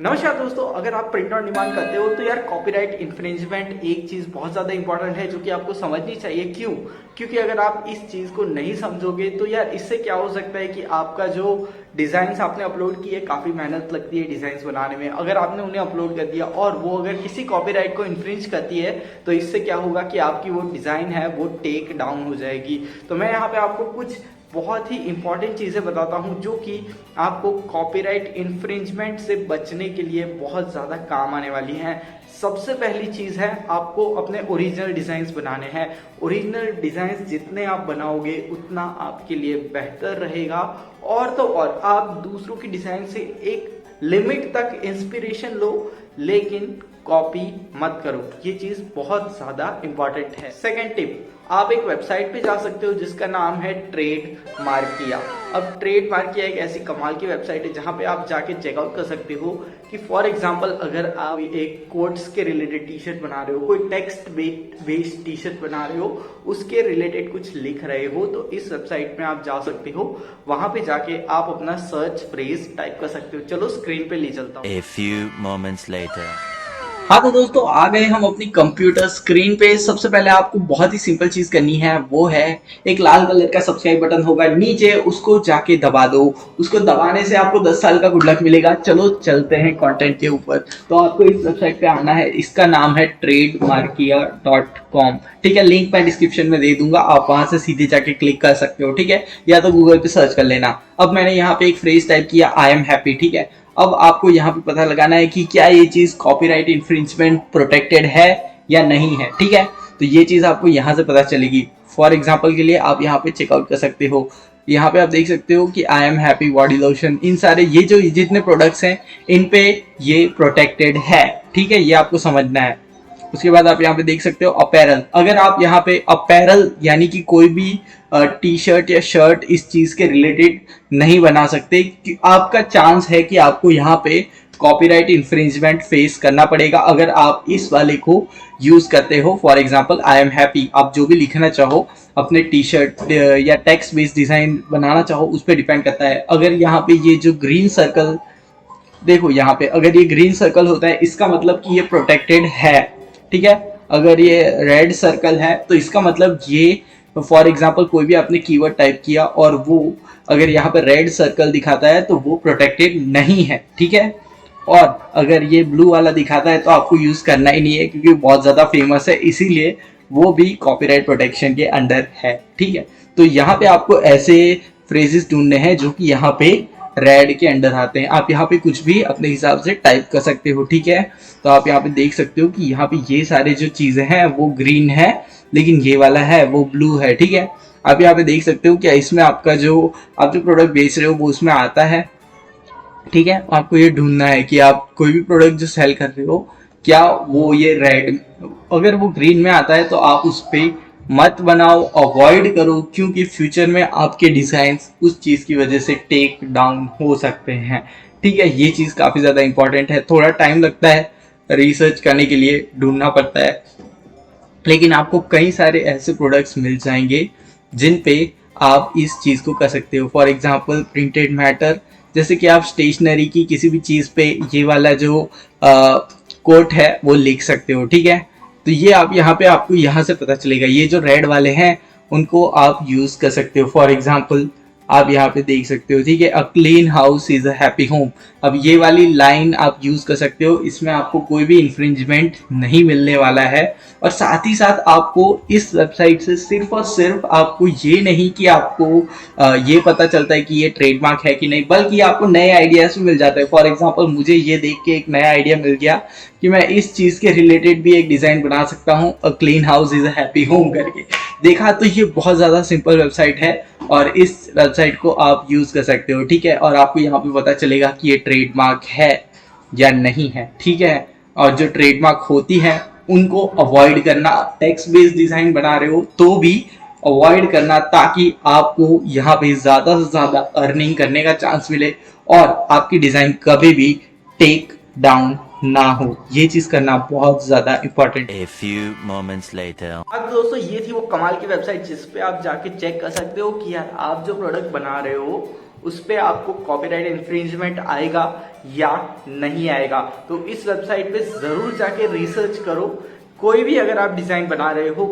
नमस्कार दोस्तों, अगर आप प्रिंट ऑन डिमांड करते हो तो यार कॉपीराइट इन्फ्रिंजमेंट एक चीज़ बहुत ज़्यादा इंपॉर्टेंट है जो कि आपको समझनी चाहिए। क्यों? क्योंकि अगर आप इस चीज़ को नहीं समझोगे तो यार इससे क्या हो सकता है कि आपका जो डिज़ाइंस आपने अपलोड किए, काफ़ी मेहनत लगती है डिज़ाइंस बनाने में, अगर आपने उन्हें अपलोड कर दिया और वो अगर किसी कॉपीराइट को इन्फ्रिंज करती है तो इससे क्या होगा कि आपकी वो डिज़ाइन है वो टेक डाउन हो जाएगी। तो मैं यहाँ पे आपको कुछ बहुत ही इंपॉर्टेंट चीज़ें बताता हूँ जो कि आपको कॉपीराइट इन्फ्रिंजमेंट से बचने के लिए बहुत ज़्यादा काम आने वाली हैं। सबसे पहली चीज़ है, आपको अपने ओरिजिनल डिज़ाइंस बनाने हैं। ओरिजिनल डिज़ाइंस जितने आप बनाओगे उतना आपके लिए बेहतर रहेगा। और तो और आप दूसरों की डिज़ाइन से एक लिमिट तक इंस्पिरेशन लो, लेकिन कॉपी मत करो। ये चीज बहुत ज्यादा इंपॉर्टेंट है। सेकंड टिप, आप एक वेबसाइट पे जा सकते हो जिसका नाम है ट्रेड मार्किया। अब ट्रेड मार्किया एक ऐसी कमाल की वेबसाइट है जहां पे आप जाके चेकआउट कर सकते हो कि फॉर एग्जांपल अगर आप एक कोट्स के रिलेटेड टी शर्ट बना रहे हो, कोई टेक्स्ट बेस्ड टी शर्ट बना रहे हो, उसके रिलेटेड कुछ लिख रहे हो, तो इस वेबसाइट में आप जा सकते हो। वहां पे जाके आप अपना सर्च फ्रेज टाइप कर सकते हो। चलो स्क्रीन पे ले चलता हूँ। A few moments later. हाँ तो दोस्तों, आ गए हम अपनी कंप्यूटर स्क्रीन पे। सबसे पहले आपको बहुत ही सिंपल चीज करनी है, वो है एक लाल कलर का सब्सक्राइब बटन होगा नीचे, उसको जाके दबा दो। उसको दबाने से आपको 10 साल का गुड लक मिलेगा। चलो चलते हैं कंटेंट के ऊपर। तो आपको इस वेबसाइट पे आना है, इसका नाम है trademarkia.com। ठीक है, लिंक मैं डिस्क्रिप्शन में दे दूंगा, आप वहां से सीधे जाके क्लिक कर सकते हो। ठीक है, या तो गूगल पे सर्च कर लेना। अब मैंने यहाँ पे एक फ्रेज टाइप किया, आई एम हैप्पी। ठीक है, अब आपको यहाँ पे पता लगाना है कि क्या ये चीज कॉपीराइट इन्फ्रिंजमेंट प्रोटेक्टेड है या नहीं है। ठीक है, तो ये चीज आपको यहाँ से पता चलेगी। फॉर एग्जाम्पल के लिए आप यहाँ पे चेकआउट कर सकते हो। यहाँ पे आप देख सकते हो कि I am happy body lotion, इन सारे ये जो जितने प्रोडक्ट्स हैं इन पे ये प्रोटेक्टेड है। ठीक है, ये आपको समझना है। उसके बाद आप यहाँ पे देख सकते हो अपैरल। अगर आप यहाँ पे अपैरल यानी कि कोई भी टी शर्ट या शर्ट इस चीज के रिलेटेड नहीं बना सकते, कि आपका चांस है कि आपको यहाँ पे कॉपीराइट इन्फ्रिंजमेंट फेस करना पड़ेगा अगर आप इस वाले को यूज करते हो। For example I am happy, आप जो भी लिखना चाहो अपने टी शर्ट या टेक्स्ट बेस्ड डिजाइन बनाना चाहो उस पर डिपेंड करता है। अगर यहाँ पे ये जो ग्रीन सर्कल देखो, यहाँ पे अगर ये ग्रीन सर्कल होता है इसका मतलब कि ये प्रोटेक्टेड है। ठीक है, अगर ये रेड सर्कल है तो इसका मतलब ये, फॉर एग्जांपल कोई भी आपने कीवर्ड टाइप किया और वो अगर यहाँ पे रेड सर्कल दिखाता है तो वो प्रोटेक्टेड नहीं है। ठीक है, और अगर ये ब्लू वाला दिखाता है तो आपको यूज करना ही नहीं है क्योंकि बहुत ज्यादा फेमस है, इसीलिए वो भी कॉपीराइट प्रोटेक्शन के अंडर है। ठीक है, तो यहाँ पे आपको ऐसे फ्रेजेस ढूंढने हैं जो कि यहाँ पे रेड के अंडर आते हैं। आप यहाँ पे कुछ भी अपने हिसाब से टाइप कर सकते हो। ठीक है, तो आप यहाँ पे देख सकते हो कि यहाँ पे ये सारे जो चीजें हैं वो ग्रीन है, लेकिन ये वाला है वो ब्लू है। ठीक है, आप यहाँ पे देख सकते हो क्या इसमें आपका जो आप जो प्रोडक्ट बेच रहे हो वो उसमें आता है। ठीक है, आपको ये ढूंढना है कि आप कोई भी प्रोडक्ट जो सेल कर रहे हो क्या वो ये रेड, अगर वो ग्रीन में आता है तो आप उस पर मत बनाओ, अवॉइड करो, क्योंकि फ्यूचर में आपके डिजाइन उस चीज की वजह से टेक डाउन हो सकते हैं। ठीक है, ये चीज काफी ज्यादा इंपॉर्टेंट है। थोड़ा टाइम लगता है रिसर्च करने के लिए, ढूंढना पड़ता है, लेकिन आपको कई सारे ऐसे प्रोडक्ट्स मिल जाएंगे जिन पे आप इस चीज को कर सकते हो। फॉर एग्जांपल प्रिंटेड मैटर, जैसे कि आप स्टेशनरी की किसी भी चीज पे ये वाला जो कोट है वो लिख सकते हो। ठीक है, तो ये आप यहाँ पे आपको यहाँ से पता चलेगा। ये जो रेड वाले हैं उनको आप यूज कर सकते हो। फॉर एग्जाम्पल आप यहाँ पे देख सकते हो। ठीक है, a clean house is a happy home. अब ये वाली लाइन आप यूज कर सकते हो, इसमें आपको कोई भी इन्फ्रिंजमेंट नहीं मिलने वाला है। और साथ ही साथ आपको इस वेबसाइट से सिर्फ और सिर्फ आपको ये नहीं कि आपको ये पता चलता है कि ये ट्रेडमार्क है कि नहीं, बल्कि आपको नए आइडियाज भी मिल जाते हैं। फॉर एग्जांपल मुझे ये देख के एक नया आइडिया मिल गया कि मैं इस चीज के रिलेटेड भी एक डिजाइन बना सकता हूँ, a clean house is a happy home करके। देखा, तो ये बहुत ज्यादा सिंपल वेबसाइट है और इस वेबसाइट को आप यूज कर सकते हो। ठीक है, और आपको यहाँ पे पता चलेगा कि ये ट्रेडमार्क है या नहीं है। ठीक है, और जो ट्रेडमार्क होती है उनको अवॉइड करना, टेक्स्ट बेस्ड डिजाइन बना रहे हो तो भी अवॉइड करना, ताकि आपको यहाँ पे ज्यादा से ज्यादा अर्निंग करने का चांस मिले और आपकी डिजाइन कभी भी टेक डाउन ना हो। ये चीज करना बहुत ज्यादा इंपॉर्टेंट है। A few moments later. अब दोस्तों, ये थी वो कमाल की वेबसाइट जिस पे आप जाके चेक कर सकते हो कि यार आप जो प्रोडक्ट बना रहे हो उस पर आपको कॉपीराइट इन्फ्रिंजमेंट आएगा या नहीं आएगा। तो इस वेबसाइट पे जरूर जाके रिसर्च करो कोई भी अगर आप डिजाइन बना रहे हो।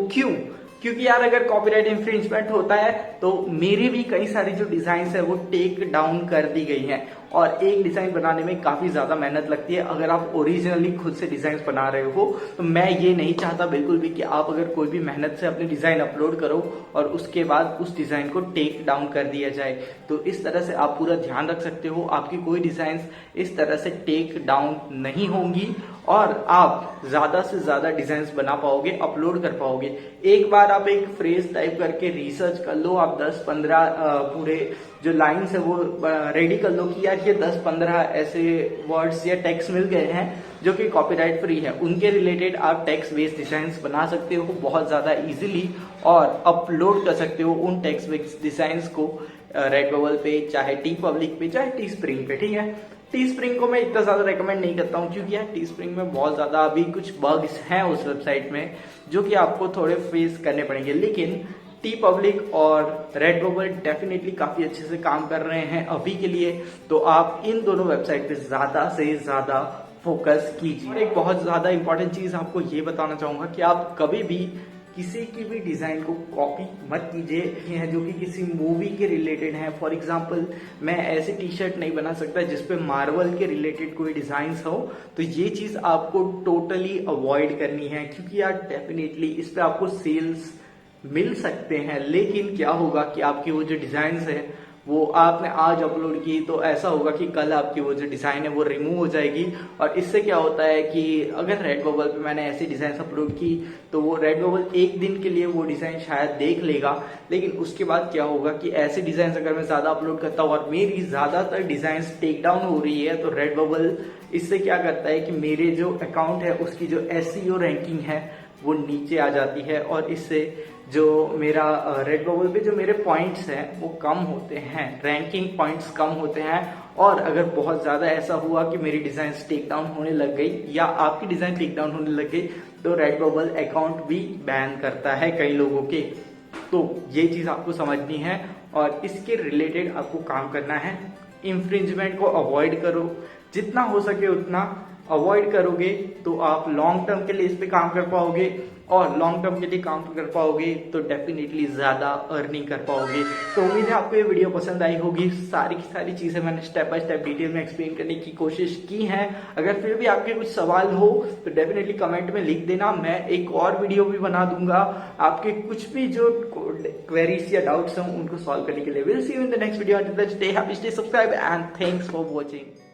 क्योंकि यार अगर कॉपीराइट इन्फ्रिंजमेंट होता है तो मेरी भी कई सारी जो डिजाइन्स है वो टेक डाउन कर दी गई हैं, और एक डिजाइन बनाने में काफी ज्यादा मेहनत लगती है। अगर आप ओरिजिनली खुद से डिजाइन बना रहे हो तो मैं ये नहीं चाहता बिल्कुल भी कि आप अगर कोई भी मेहनत से अपनी डिजाइन अपलोड करो और उसके बाद उस डिजाइन को टेक डाउन कर दिया जाए। तो इस तरह से आप पूरा ध्यान रख सकते हो, आपकी कोई डिजाइन इस तरह से टेक डाउन नहीं होंगी और आप ज्यादा से ज्यादा डिजाइन बना पाओगे, अपलोड कर पाओगे। एक बार आप एक फ्रेज टाइप करके रिसर्च कर लो, आप 10-15 पूरे जो लाइन्स है वो रेडी कर लो कि यार ये 10-15 ऐसे वर्ड्स या टेक्स्ट मिल गए हैं जो कि कॉपीराइट फ्री है, उनके रिलेटेड आप टेक्स्ट बेस्ड डिजाइन्स बना सकते हो बहुत ज्यादा इजीली और अपलोड कर सकते हो उन टेक्स्ट बेस्ड डिजाइन्स को रेडबबल पे, चाहे टी पब्लिक पे, चाहे टी स्प्रिंग पे। ठीक है, टी स्प्रिंग को मैं इतना ज्यादा रेकमेंड नहीं करता हूँ क्योंकि यार टी स्प्रिंग में बहुत ज्यादा अभी कुछ बग्स हैं उस वेबसाइट में जो कि आपको थोड़े फेस करने पड़ेंगे, लेकिन टी पब्लिक और रेडबबल डेफिनेटली काफी अच्छे से काम कर रहे हैं अभी के लिए। तो आप इन दोनों वेबसाइट पे ज्यादा से ज्यादा फोकस कीजिए। और एक बहुत ज्यादा इंपॉर्टेंट चीज आपको ये बताना चाहूंगा कि आप कभी भी किसी की भी डिजाइन को कॉपी मत कीजिए जो कि किसी मूवी के रिलेटेड है। फॉर एग्जांपल मैं ऐसे टी शर्ट नहीं बना सकता जिसपे मार्वल के रिलेटेड कोई डिजाइन हो, तो ये चीज आपको टोटली अवॉइड करनी है क्योंकि यार डेफिनेटली इस पे आपको सेल्स मिल सकते हैं, लेकिन क्या होगा कि आपकी वो जो डिजाइन है वो आपने आज अपलोड की तो ऐसा होगा कि कल आपकी वो जो डिजाइन है वो रिमूव हो जाएगी। और इससे क्या होता है कि अगर रेडबबल पे मैंने ऐसी डिजाइन अपलोड की तो वो रेडबबल एक दिन के लिए वो डिजाइन शायद देख लेगा, लेकिन उसके बाद क्या होगा कि ऐसी डिजाइन अगर मैं ज्यादा अपलोड करता हूँ और मेरी ज्यादातर डिजाइन टेक डाउन हो रही है तो रेडबबल इससे क्या करता है कि मेरे जो अकाउंट है उसकी जो SEO रैंकिंग है वो नीचे आ जाती है और इससे जो मेरा रेडबबल पे जो मेरे पॉइंट्स हैं वो कम होते हैं, रैंकिंग पॉइंट्स कम होते हैं। और अगर बहुत ज्यादा ऐसा हुआ कि मेरी डिजाइन टेक डाउन होने लग गई या आपकी डिजाइन टेक डाउन होने लग गई तो रेडबबल अकाउंट भी बैन करता है कई लोगों के। तो ये चीज आपको समझनी है और इसके रिलेटेड आपको काम करना है। इंफ्रिंजमेंट को अवॉइड करो, जितना हो सके उतना अवॉइड करोगे तो आप लॉन्ग टर्म के लिए इस पे काम कर पाओगे और लॉन्ग टर्म के लिए काम कर पाओगे तो डेफिनेटली ज्यादा अर्निंग कर पाओगे। तो उम्मीद है आपको ये वीडियो पसंद आई होगी। सारी की सारी चीजें मैंने स्टेप बाय स्टेप डिटेल में एक्सप्लेन करने की कोशिश की है। अगर फिर भी आपके कुछ सवाल हो तो डेफिनेटली कमेंट में लिख देना, मैं एक और वीडियो भी बना दूंगा आपके कुछ भी जो क्वेरीज या डाउट्स हैं उनको सॉल्व करने के लिए। Will see you in the next video. Until then stay happy, stay subscribe and thanks for watching.